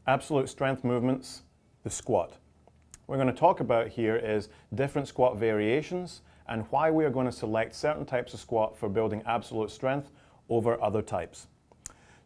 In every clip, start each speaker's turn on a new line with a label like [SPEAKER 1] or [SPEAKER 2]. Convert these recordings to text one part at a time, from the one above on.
[SPEAKER 1] absolute strength movements, the squat. What we're going to talk about here is different squat variations and why we are going to select certain types of squat for building absolute strength over other types.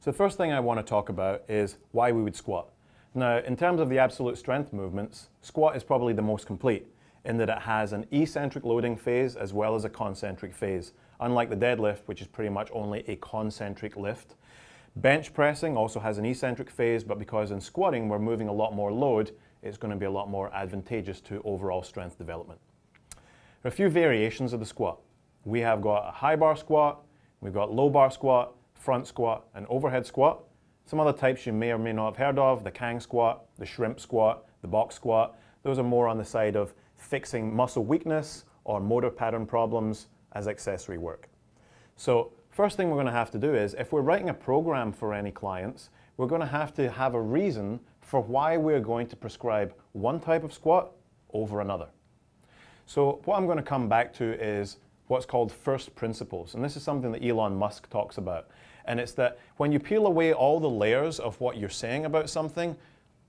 [SPEAKER 1] So the first thing I want to talk about is why we would squat. Now, in terms of the absolute strength movements, squat is probably the most complete in that it has an eccentric loading phase as well as a concentric phase, unlike the deadlift, which is pretty much only a concentric lift. Bench pressing also has an eccentric phase, but because in squatting we're moving a lot more load, it's going to be a lot more advantageous to overall strength development. There are a few variations of the squat. We have got a high bar squat, we've got low bar squat, front squat, and overhead squat. Some other types you may or may not have heard of, the Kang squat, the shrimp squat, the box squat. Those are more on the side of fixing muscle weakness or motor pattern problems as accessory work. So first thing we're going to have to do is, if we're writing a program for any clients, we're going to have a reason for why we're going to prescribe one type of squat over another. So what I'm going to come back to is what's called first principles, and this is something that Elon Musk talks about. And it's that when you peel away all the layers of what you're saying about something,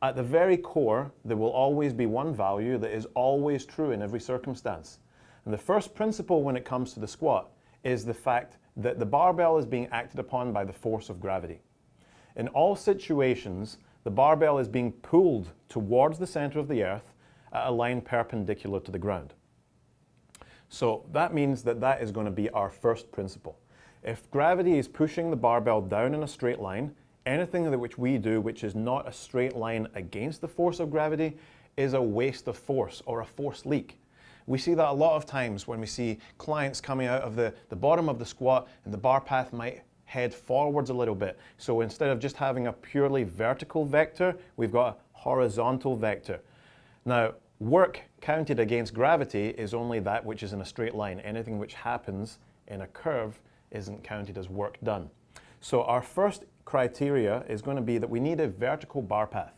[SPEAKER 1] at the very core, there will always be one value that is always true in every circumstance. And the first principle when it comes to the squat is the fact that the barbell is being acted upon by the force of gravity. In all situations, the barbell is being pulled towards the center of the earth at a line perpendicular to the ground. So that means that that is going to be our first principle. If gravity is pushing the barbell down in a straight line, anything that which we do which is not a straight line against the force of gravity is a waste of force or a force leak. We see that a lot of times when we see clients coming out of the bottom of the squat and the bar path might head forwards a little bit. So instead of just having a purely vertical vector, we've got a horizontal vector. Now, work counted against gravity is only that which is in a straight line. Anything which happens in a curve isn't counted as work done. So our first criteria is going to be that we need a vertical bar path.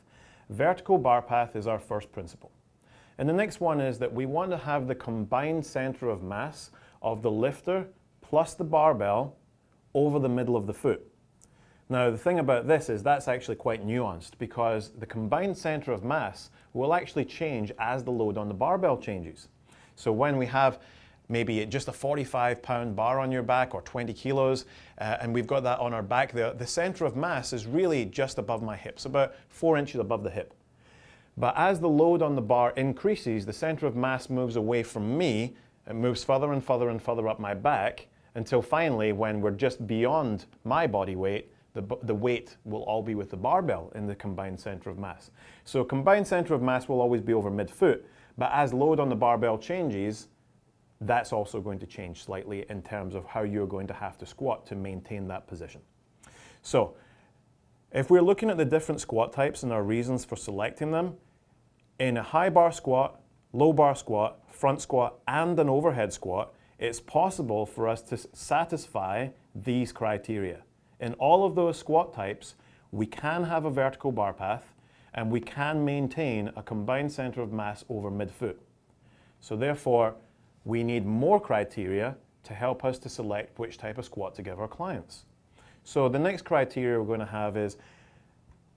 [SPEAKER 1] Vertical bar path is our first principle. And the next one is that we want to have the combined center of mass of the lifter plus the barbell over the middle of the foot. Now, the thing about this is that's actually quite nuanced, because the combined center of mass will actually change as the load on the barbell changes. So when we have maybe just a 45-pound bar on your back or 20 kilos, and we've got that on our back there, the center of mass is really just above my hips, about 4 inches above the hip. But as the load on the bar increases, the center of mass moves away from me, it moves further and further and further up my back, until finally, when we're just beyond my body weight, the weight will all be with the barbell in the combined center of mass. So combined center of mass will always be over mid-foot, but as load on the barbell changes, that's also going to change slightly in terms of how you're going to have to squat to maintain that position. So if we're looking at the different squat types and our reasons for selecting them, in a high bar squat, low bar squat, front squat, and an overhead squat, it's possible for us to satisfy these criteria. In all of those squat types, we can have a vertical bar path and we can maintain a combined center of mass over midfoot. So therefore, we need more criteria to help us to select which type of squat to give our clients. So the next criteria we're going to have is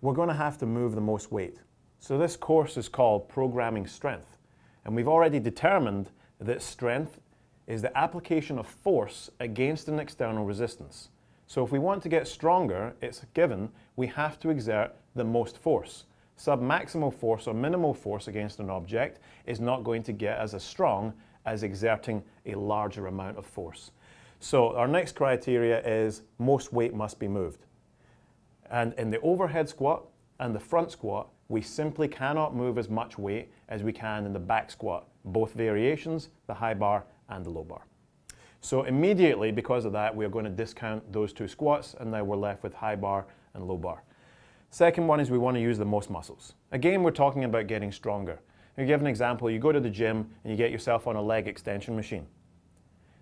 [SPEAKER 1] we're going to have to move the most weight. So this course is called Programming Strength. And we've already determined that strength is the application of force against an external resistance. So if we want to get stronger, it's a given, we have to exert the most force. Submaximal force or minimal force against an object is not going to get us as strong as exerting a larger amount of force. So our next criteria is most weight must be moved. And in the overhead squat and the front squat, we simply cannot move as much weight as we can in the back squat, both variations, the high bar and the low bar. So immediately, because of that, we're going to discount those two squats, and now we're left with high bar and low bar. Second one is we want to use the most muscles. Again, we're talking about getting stronger. I'll give an example. You go to the gym and you get yourself on a leg extension machine.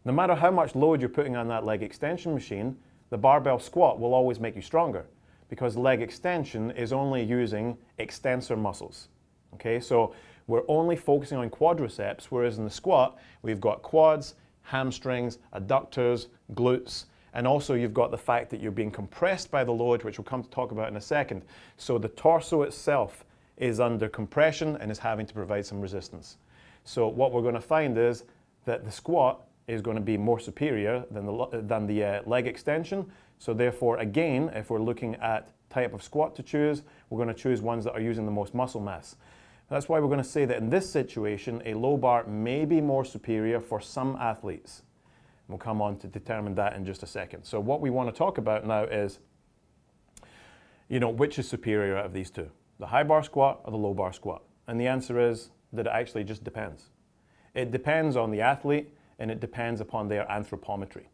[SPEAKER 1] No matter how much load you're putting on that leg extension machine, the barbell squat will always make you stronger, because leg extension is only using extensor muscles. Okay, so we're only focusing on quadriceps, whereas in the squat, we've got quads, hamstrings, adductors, glutes, And also you've got the fact that you're being compressed by the load, which we'll come to talk about in a second. So the torso itself is under compression and is having to provide some resistance. So what we're going to find is that the squat is going to be more superior than the leg extension. So therefore, again, if we're looking at type of squat to choose, we're going to choose ones that are using the most muscle mass. That's why we're going to say that in this situation, a low bar may be more superior for some athletes. We'll come on to determine that in just a second. So what we want to talk about now is, which is superior out of these two, the high bar squat or the low bar squat? And the answer is that it actually just depends. It depends on the athlete and it depends upon their anthropometry.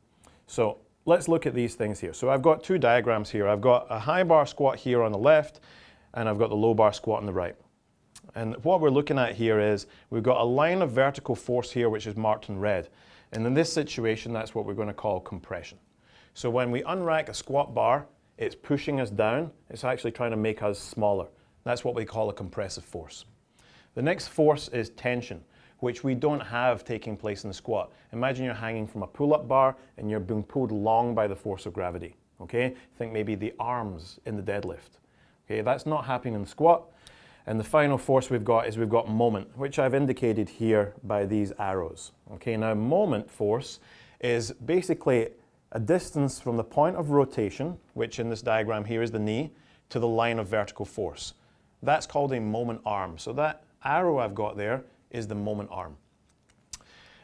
[SPEAKER 1] So let's look at these things here. So I've got two diagrams here. I've got a high bar squat here on the left and I've got the low bar squat on the right. And what we're looking at here is we've got a line of vertical force here which is marked in red. And in this situation, that's what we're going to call compression. So when we unrack a squat bar, it's pushing us down. It's actually trying to make us smaller. That's what we call a compressive force. The next force is tension, which we don't have taking place in the squat. Imagine you're hanging from a pull-up bar and you're being pulled along by the force of gravity. Okay? Think maybe the arms in the deadlift. Okay, that's not happening in the squat. And the final force we've got moment, which I've indicated here by these arrows. Okay, now moment force is basically a distance from the point of rotation, which in this diagram here is the knee, to the line of vertical force. That's called a moment arm. So that arrow I've got there is the moment arm.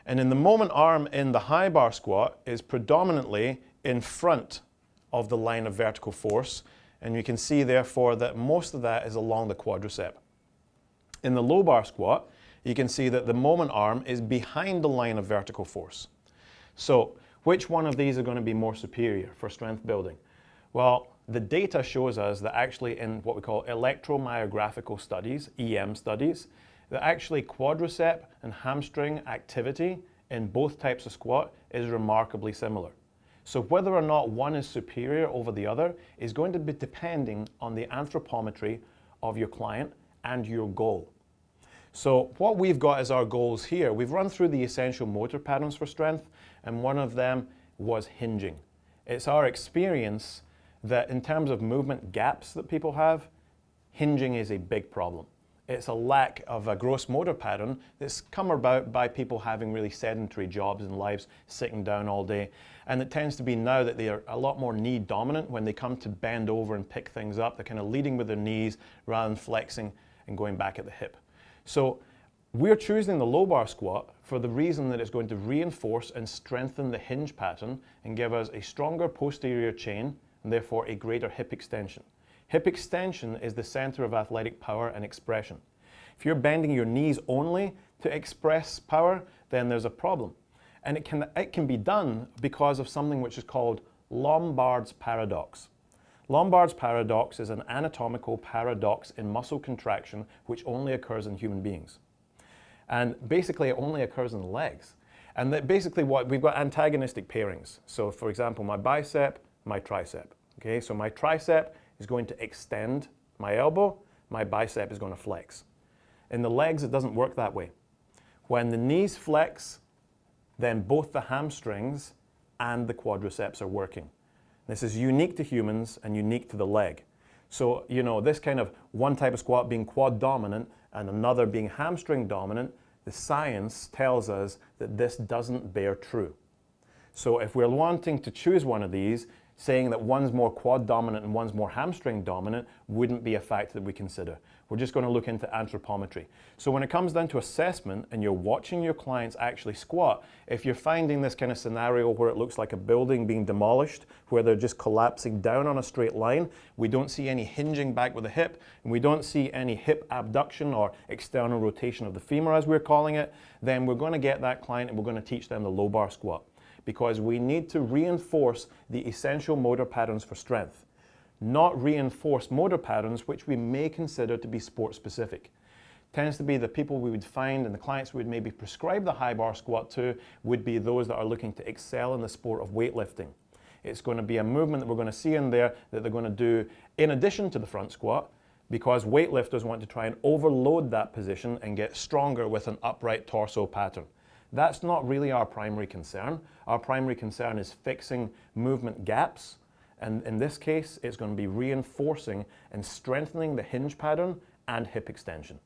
[SPEAKER 1] And in the moment arm in the high bar squat is predominantly in front of the line of vertical force. And you can see, therefore, that most of that is along the quadricep. In the low bar squat, you can see that the moment arm is behind the line of vertical force. So which one of these are going to be more superior for strength building? Well, the data shows us that actually in what we call electromyographical studies, EM studies, that actually quadricep and hamstring activity in both types of squat is remarkably similar. So whether or not one is superior over the other is going to be depending on the anthropometry of your client and your goal. So what we've got as our goals here, we've run through the essential motor patterns for strength, and one of them was hinging. It's our experience that in terms of movement gaps that people have, hinging is a big problem. It's a lack of a gross motor pattern that's come about by people having really sedentary jobs and lives, sitting down all day. And it tends to be now that they are a lot more knee dominant when they come to bend over and pick things up. They're kind of leading with their knees rather than flexing and going back at the hip. So we're choosing the low bar squat for the reason that it's going to reinforce and strengthen the hinge pattern and give us a stronger posterior chain and therefore a greater hip extension. Hip extension is the center of athletic power and expression. If you're bending your knees only to express power, then there's a problem. And it can be done because of something which is called Lombards Paradox. Lombards Paradox is an anatomical paradox in muscle contraction which only occurs in human beings. And basically it only occurs in the legs. And that basically we've got antagonistic pairings. So for example, my bicep, my tricep. Okay, so my tricep is going to extend my elbow, my bicep is going to flex. In the legs, it doesn't work that way. When the knees flex, then both the hamstrings and the quadriceps are working. This is unique to humans and unique to the leg. So, this kind of one type of squat being quad dominant and another being hamstring dominant, the science tells us that this doesn't bear true. So if we're wanting to choose one of these, saying that one's more quad dominant and one's more hamstring dominant wouldn't be a factor that we consider. We're just going to look into anthropometry. So when it comes down to assessment and you're watching your clients actually squat, if you're finding this kind of scenario where it looks like a building being demolished, where they're just collapsing down on a straight line, we don't see any hinging back with the hip, and we don't see any hip abduction or external rotation of the femur as we're calling it, then we're going to get that client and we're going to teach them the low bar squat. Because we need to reinforce the essential motor patterns for strength, not reinforce motor patterns which we may consider to be sport specific. Tends to be the people we would find and the clients we would maybe prescribe the high bar squat to would be those that are looking to excel in the sport of weightlifting. It's going to be a movement that we're going to see in there that they're going to do in addition to the front squat, because weightlifters want to try and overload that position and get stronger with an upright torso pattern. That's not really our primary concern. Our primary concern is fixing movement gaps, and in this case, it's going to be reinforcing and strengthening the hinge pattern and hip extension.